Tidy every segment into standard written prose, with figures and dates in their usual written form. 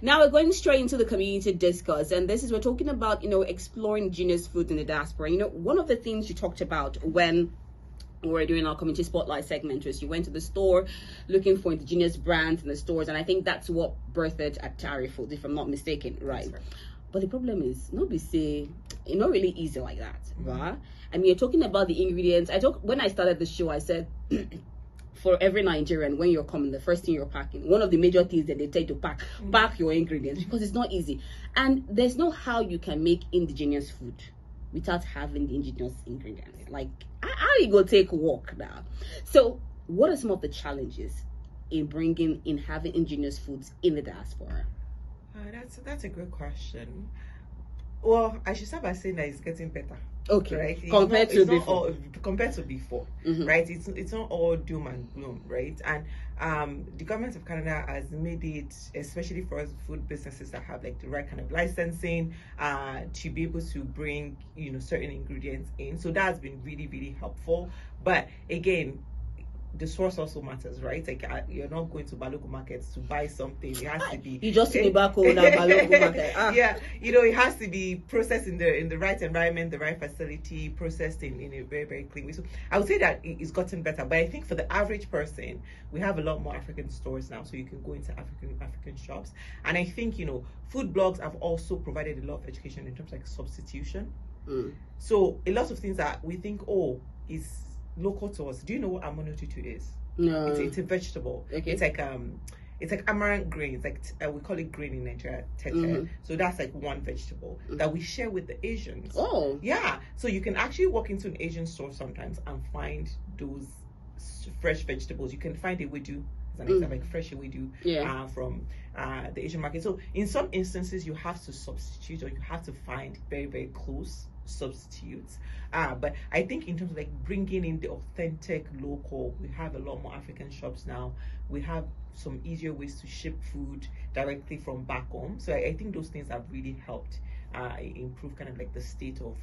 Now we're going straight into the community discourse, and this is we're talking about exploring indigenous food in the diaspora. One of the things you talked about when we were doing our community spotlight segment was you went to the store looking for indigenous brands in the stores, and I think that's what birthed Atari Food, if I'm not mistaken, right? But the problem is nobody say it's not really easy like that, right? I mean, you're talking about the ingredients. When I started the show, I said for every Nigerian, when you're coming, the first thing you're packing, one of the major things that they tell you to pack your ingredients, because it's not easy. And there's no how you can make indigenous food without having the indigenous ingredients. Like, how you go take work now? So what are some of the challenges in having indigenous foods in the diaspora? That's a good question. Well, I should start by saying that it's getting better. Okay, right? Compared to before, right? It's not all doom and gloom, right? And the government of Canada has made it, especially for us food businesses that have like the right kind of licensing, to be able to bring certain ingredients in. So that's been really, really helpful. But again, the source also matters, right? Like you're not going to Balogu markets to buy something. It has to be you just see back home at Balogu market. Yeah, it has to be processed in the right environment, the right facility, processed in a very, very clean way. So I would say that it's gotten better. But I think for the average person, we have a lot more African stores now, so you can go into African shops. And I think food blogs have also provided a lot of education in terms of like substitution. So a lot of things that we think is local to us. Do you know what amonotutu is? No. It's a vegetable. Okay. It's like amaranth grains. Like we call it grain in Nigeria, tete. So that's like one vegetable that we share with the Asians. Oh. Yeah. So you can actually walk into an Asian store sometimes and find those fresh vegetables. You can find ewedu, as an example, like fresh ewedu from the Asian market. So in some instances, you have to substitute, or you have to find very, very close substitutes. But I think in terms of like bringing in the authentic local, we have a lot more African shops now. We have some easier ways to ship food directly from back home. So I think those things have really helped improve kind of like the state of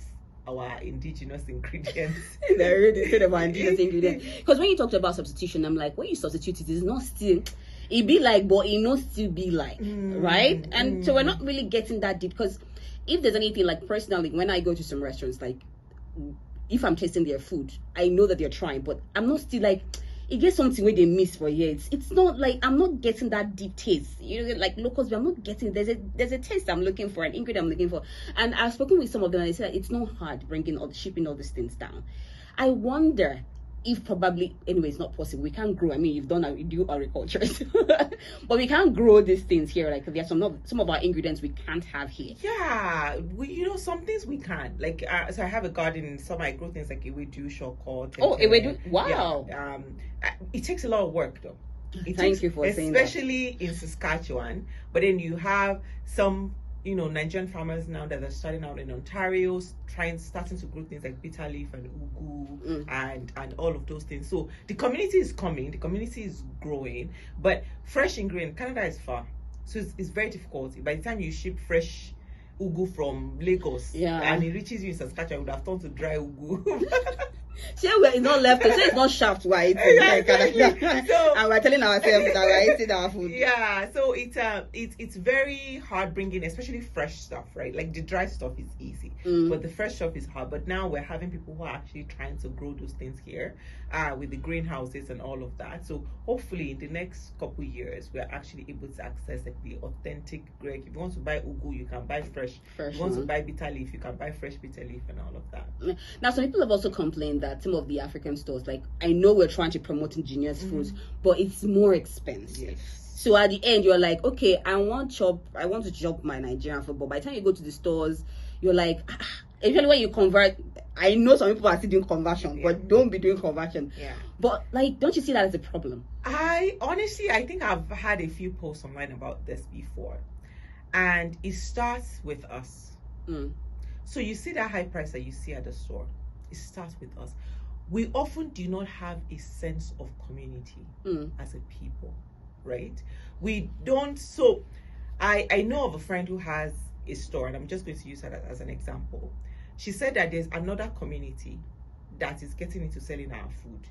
our indigenous ingredients. They're really good about indigenous ingredients. Because when you talked about substitution, I'm like, when you substitute it, it's not still, it be like, but it not still be like, right? And so we're not really getting that deep, because if there's anything, like personally, when I go to some restaurants, like if I'm tasting their food, I know that they're trying, but I'm not still like, it gets something where they miss for years. It's not like I'm not getting that deep taste. Like locals, I'm not getting. There's a taste I'm looking for, an ingredient I'm looking for. And I've spoken with some of them, and they said it's not hard shipping all these things down. I wonder if probably anyway it's not possible. We can't grow. I mean, you do agriculture, but we can't grow these things here. Like there's some of our ingredients we can't have here. Yeah, some things we can. Like so I have a garden. Some I grow things like ewedu, shoko. Ewedu. Wow. Yeah, it takes a lot of work though. Thank you for saying that. Especially in Saskatchewan. But then you have some Nigerian farmers now that are starting out in Ontario, starting to grow things like bitter leaf and ugu and all of those things. So the community is coming, the community is growing, but fresh ingredient, Canada is far. So it's very difficult. By the time you ship fresh ugu from Lagos and it reaches you in Saskatchewan, you would have turned to dry ugu. See, it's not left. So it's not shaft, right? Exactly. And we're telling ourselves that we're eating our food. Yeah, so it's very hard bringing, especially fresh stuff, right? Like the dry stuff is easy, but the fresh stuff is hard. But now we're having people who are actually trying to grow those things here, with the greenhouses and all of that. So hopefully in the next couple years, we're actually able to access like the authentic grain. If you want to buy ugu, you can buy fresh. If you want to buy bitter leaf, you can buy fresh bitter leaf and all of that. Now, some people have also complained that some of the African stores, like I know we're trying to promote indigenous foods, but it's more expensive. Yes. So at the end, you're like, okay, I want to chop my Nigerian food, but by the time you go to the stores, you're like, especially when you convert. I know some people are still doing conversion, but don't be doing conversion. Yeah. But like, don't you see that as a problem? I think I've had a few posts online about this before, and it starts with us. So you see that high price that you see at the store, it starts with us. We often do not have a sense of community as a people, right? We don't. So I know of a friend who has a store, and I'm just going to use that as an example. She said that there's another community that is getting into selling our food.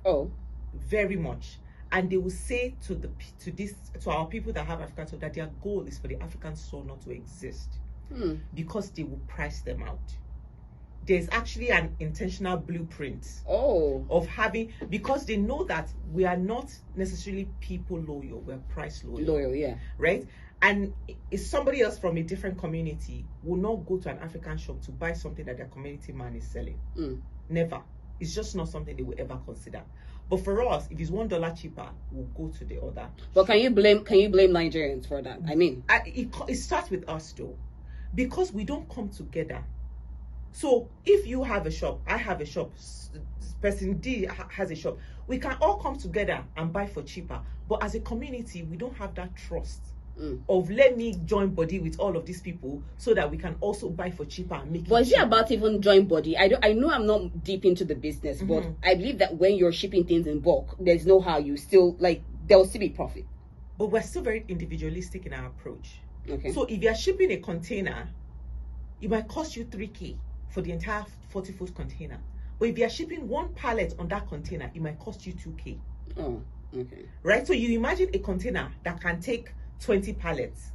Oh. Very much. and they will say to our people that have African soil that their goal is for the African soil not to exist, because they will price them out. There's actually an intentional blueprint of having, because they know that we are not necessarily people loyal, we're price loyal. Right? And if somebody else from a different community will not go to an African shop to buy something that their community man is selling. Never. It's just not something they will ever consider. But for us, if it's $1 cheaper, we'll go to the other. But can you blame Nigerians for that? I mean, it starts with us though, because we don't come together. So if you have a shop, I have a shop, person D has a shop, we can all come together and buy for cheaper. But as a community, we don't have that trust of let me join body with all of these people so that we can also buy for cheaper and make it. But is it about even join body? I know I'm not deep into the business, but I believe that when you're shipping things in bulk, there's no how you still, like, there will still be profit. But we're still very individualistic in our approach. Okay. So if you're shipping a container, it might cost you 3K for the entire 40-foot container. But if you're shipping one pallet on that container, it might cost you 2K. Oh, okay. Right? So you imagine a container that can take 20 pallets.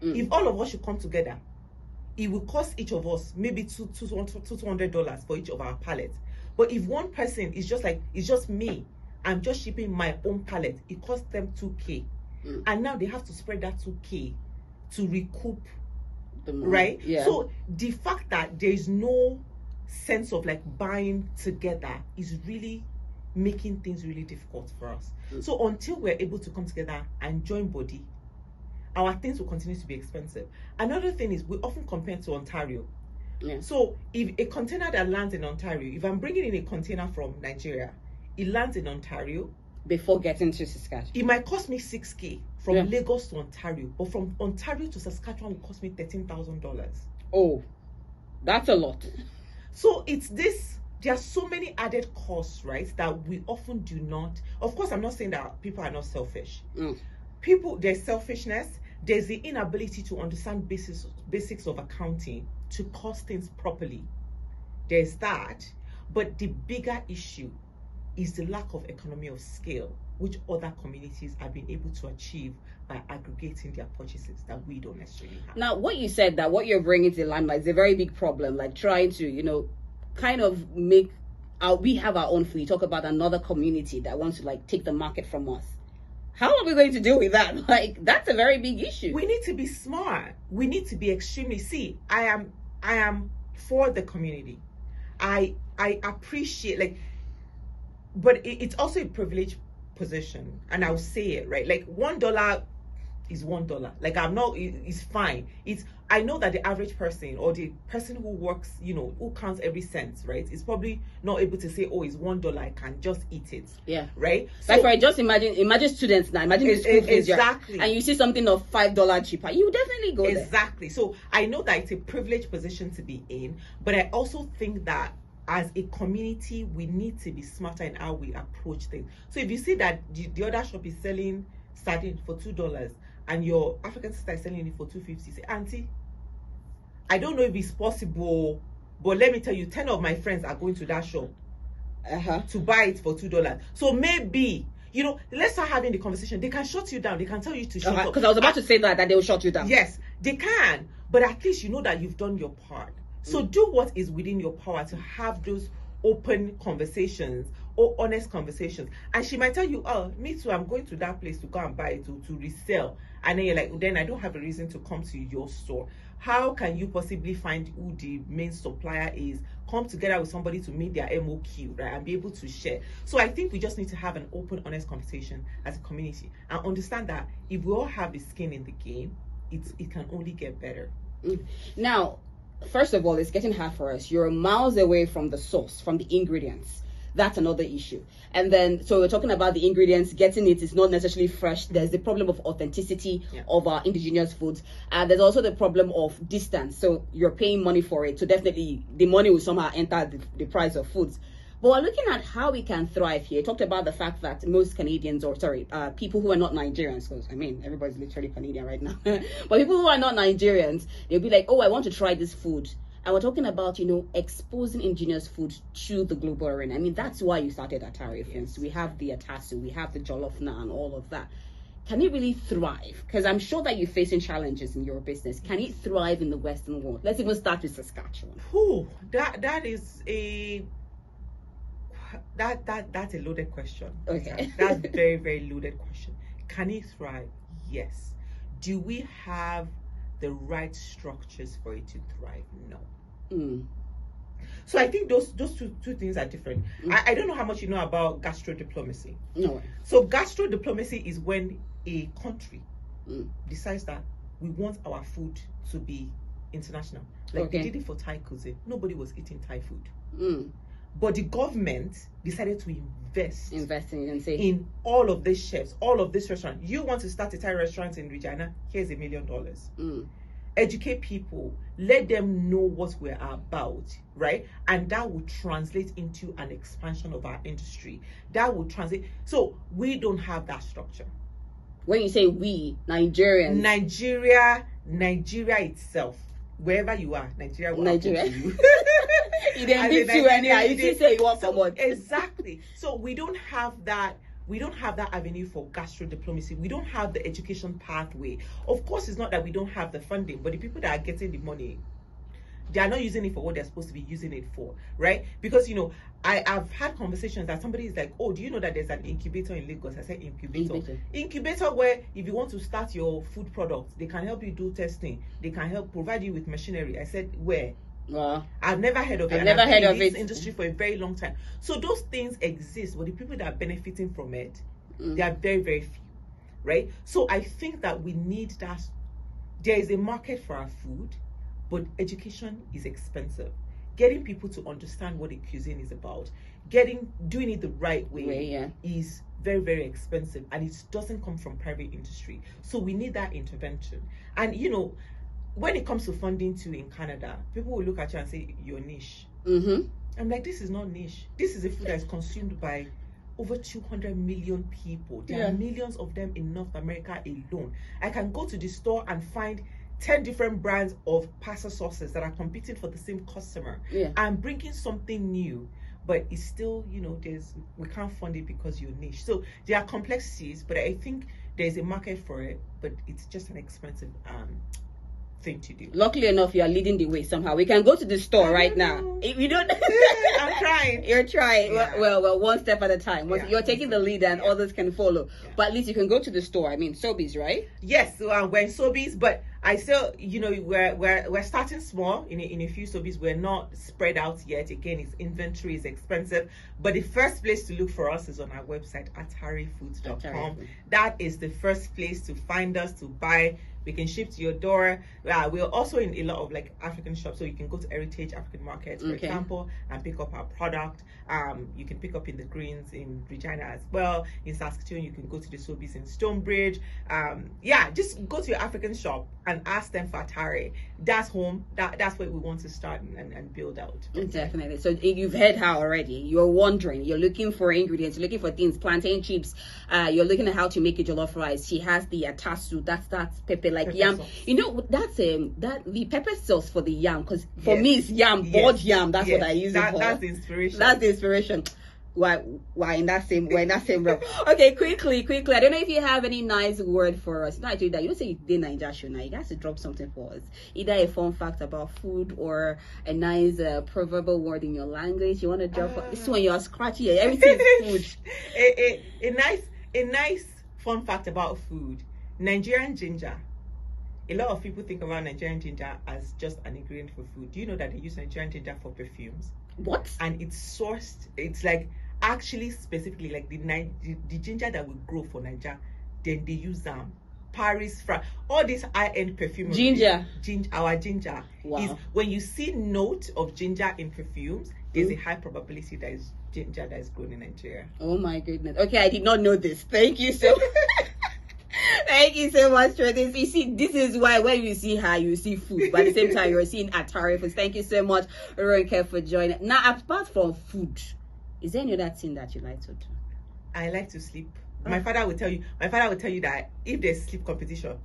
If all of us should come together, it will cost each of us maybe $200 for each of our pallets. But if one person is just like, it's just me, I'm just shipping my own pallet, it costs them 2K. And now they have to spread that 2K to recoup, right? Yeah. So the fact that there is no sense of like buying together is really making things really difficult for us. So until we're able to come together and join body, our things will continue to be expensive. Another thing is we often compare to Ontario. So if a container that lands in Ontario, if I'm bringing in a container from Nigeria, it lands in Ontario before getting to Saskatchewan, it might cost me 6K from Lagos to Ontario, but from Ontario to Saskatchewan will cost me $13,000. Oh, that's a lot. So it's this, there are so many added costs, right, that we often do not. Of course, I'm not saying that people are not selfish. People, there's selfishness, there's the inability to understand basics of accounting to cost things properly. There's that. But the bigger issue is the lack of economy of scale, which other communities have been able to achieve by aggregating their purchases that we don't necessarily have. Now, what you said, that what you're bringing to the limelight is a very big problem, like trying to, kind of make we have our own food. You talk about another community that wants to like take the market from us. How are we going to deal with that? Like, that's a very big issue. We need to be smart. We need to be extremely, I am for the community. I appreciate, like, but it's also a privileged position, and I'll say it, right? Like, $1 is $1. Like, I'm not, it's fine. I know that the average person or the person who works, who counts every cent, right, is probably not able to say, oh, it's $1, I can just eat it. Yeah. Right? So, like, right, just imagine students now, imagine the school fees, exactly. And you see something of $5 cheaper, you definitely go there. Exactly. So I know that it's a privileged position to be in, but I also think that as a community, we need to be smarter in how we approach things. So if you see that the other shop is selling sardine for $2 and your African sister is selling it for $2.50, say, auntie, I don't know if it's possible, but let me tell you, 10 of my friends are going to that shop to buy it for $2. So maybe, let's start having the conversation. They can shut you down. They can tell you to shut up. Because I was about to say that they will shut you down. Yes, they can. But at least you know that you've done your part. So do what is within your power to have those open conversations or honest conversations. And she might tell you, oh, me too, I'm going to that place to go and buy it to resell. And then you're like, then I don't have a reason to come to your store. How can you possibly find who the main supplier is, come together with somebody to meet their MOQ, right, and be able to share? So I think we just need to have an open, honest conversation as a community and understand that if we all have the skin in the game, it can only get better. Now, first of all, it's getting hard for us. You're miles away from the source, from the ingredients. That's another issue. And then, so we're talking about the ingredients, getting it is not necessarily fresh. There's the problem of authenticity of our indigenous foods. And there's also the problem of distance. So you're paying money for it. So definitely the money will somehow enter the price of foods. But we're looking at how we can thrive here. Talked about the fact that most Canadians, people who are not Nigerians, because everybody's literally Canadian right now. But people who are not Nigerians, they'll be like, oh, I want to try this food. And we're talking about, exposing indigenous food to the global arena. I mean, that's why you started Atari Foods. We have the atasu, we have the jollof now, and all of that. Can it really thrive? Because I'm sure that you're facing challenges in your business. Can it thrive in the Western world? Let's even start with Saskatchewan. That is that's a loaded question. Okay. That's very, very loaded question. Can it thrive? Yes. Do we have the right structures for it to thrive? No. So I think those two things are different. I don't know how much you know about gastro diplomacy. No. So gastro diplomacy is when a country decides that we want our food to be international. Like they did it for Thai cuisine. Nobody was eating Thai food. But the government decided to invest in all of these chefs, all of this restaurant. You want to start a Thai restaurant in Regina? Here's $1 million. Educate people, let them know what we're about, right? And that will translate into an expansion of our industry. That will translate. So we don't have that structure. When you say we, Nigerians. Nigeria itself, wherever you are, Nigeria will happen to you. You didn't need to anyhow. You didn't say you want someone. Exactly. So we don't have that. We don't have that avenue for gastro diplomacy. We don't have the education pathway. Of course, it's not that we don't have the funding, but the people that are getting the money, they are not using it for what they're supposed to be using it for, right? Because, I've had conversations that somebody is like, oh, do you know that there's an incubator in Lagos? I said incubator where if you want to start your food products, they can help you do testing. They can help provide you with machinery. I said, where? I've never heard of it. I've never heard of this industry for a very long time. So those things exist, but the people that are benefiting from it, they are very, very few, right? So I think that we need that. There is a market for our food, but education is expensive. Getting people to understand what a cuisine is about, doing it the right way is very, very expensive, and it doesn't come from private industry. So we need that intervention. And when it comes to funding too in Canada, people will look at you and say, you're niche. I'm like, this is not niche. This is a food that is consumed by over 200 million people. There are millions of them in North America alone. I can go to the store and find 10 different brands of pasta sauces that are competing for the same customer. I'm bringing something new, but it's still, we can't fund it because you're niche. So there are complexities, but I think there's a market for it, but it's just an expensive thing to do. Luckily enough, you are leading the way somehow. We can go to the store right now. If you don't, I'm trying. You're trying. Well, one step at a time. You're taking the lead, and others can follow. But at least you can go to the store. I mean, Sobeys, right? Yes, so we're in Sobeys, but I still, we're starting small in a few Sobeys. We're not spread out yet. Again, inventory is expensive, but the first place to look for us is on our website, atarifoods.com. That is the first place to find us, to buy. We can ship to your door. We're also in a lot of African shops, so you can go to Heritage African Markets, for example, and pick up our product. You can pick up in the Greens in Regina as well. In Saskatoon, you can go to the Sobeys in Stonebridge. Just go to your African shop and ask them for Atari. That's home. That's where we want to start and build out. Definitely. So you've heard how already. You're wondering. You're looking for ingredients. You're looking for things. Plantain chips. You're looking at how to make a jollof rice. She has the atasu. That's pepper yam. Sauce. That's the pepper sauce for the yam. Because for me it's yam, boiled yam. That's what I use it for. That's the inspiration. That's the inspiration. Why in that same realm? Okay, quickly. I don't know if you have any nice word for us. No, I do that. You don't say you did Naija show now. You guys to drop something for us. Either a fun fact about food or a nice proverbial word in your language. You want to drop? This one you're scratchy. Everything is food. A nice fun fact about food. Nigerian ginger. A lot of people think about Nigerian ginger as just an ingredient for food. Do you know that they use Nigerian ginger for perfumes? What? And it's sourced. It's actually specifically the ginger that we grow for Naija. Then they use Paris, France, all this high-end perfume. Our ginger is when you see note of ginger in perfumes. There's a high probability that is ginger that is grown in Nigeria. Oh my goodness. Okay, I did not know this. Thank you so. Thank you so much for this. You see, this is why when you see her, you see food, but at the same time, you're seeing Atari Foods. Thank you so much, Ronke, for joining. Now, apart from food, is there any other thing that you like to do? I like to sleep. My father will tell you that if there's sleep competition,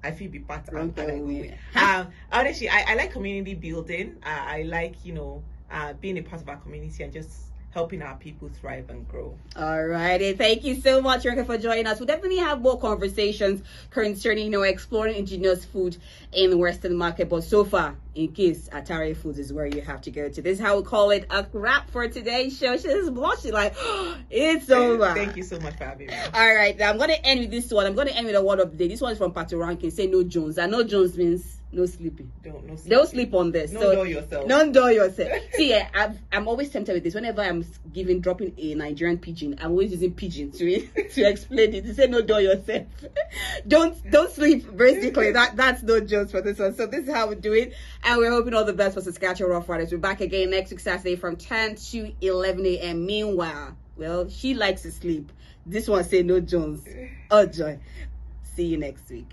I feel be part and I go. Honestly, I like community building. I like, being a part of our community and just helping our people thrive and grow. All righty. Thank you so much, Rita, for joining us. We'll definitely have more conversations concerning, exploring indigenous food in the Western market. But so far, in case Atari Foods is where you have to go to. This is how we call it a wrap for today's show. She's blushing like, it's over. Thank you so much for having me. All right. Now I'm going to end with this one. I'm going to end with a word of the day. This one is from Pato Rankin. Say no Jones. And no Jones means no sleeping. Don't sleep on this. Don't dull yourself. Don't dull yourself. See, I'm always tempted with this. Whenever I'm dropping a Nigerian pidgin, I'm always using pidgin to explain it. To say no dull yourself. Don't sleep. Basically, that's no Jones for this one. So this is how we do it, and we're hoping all the best for Saskatchewan Rough Riders. We're back again next week Saturday from 10 to 11 a.m. Meanwhile, well, she likes to sleep. This one say no Jones. Oh joy. See you next week.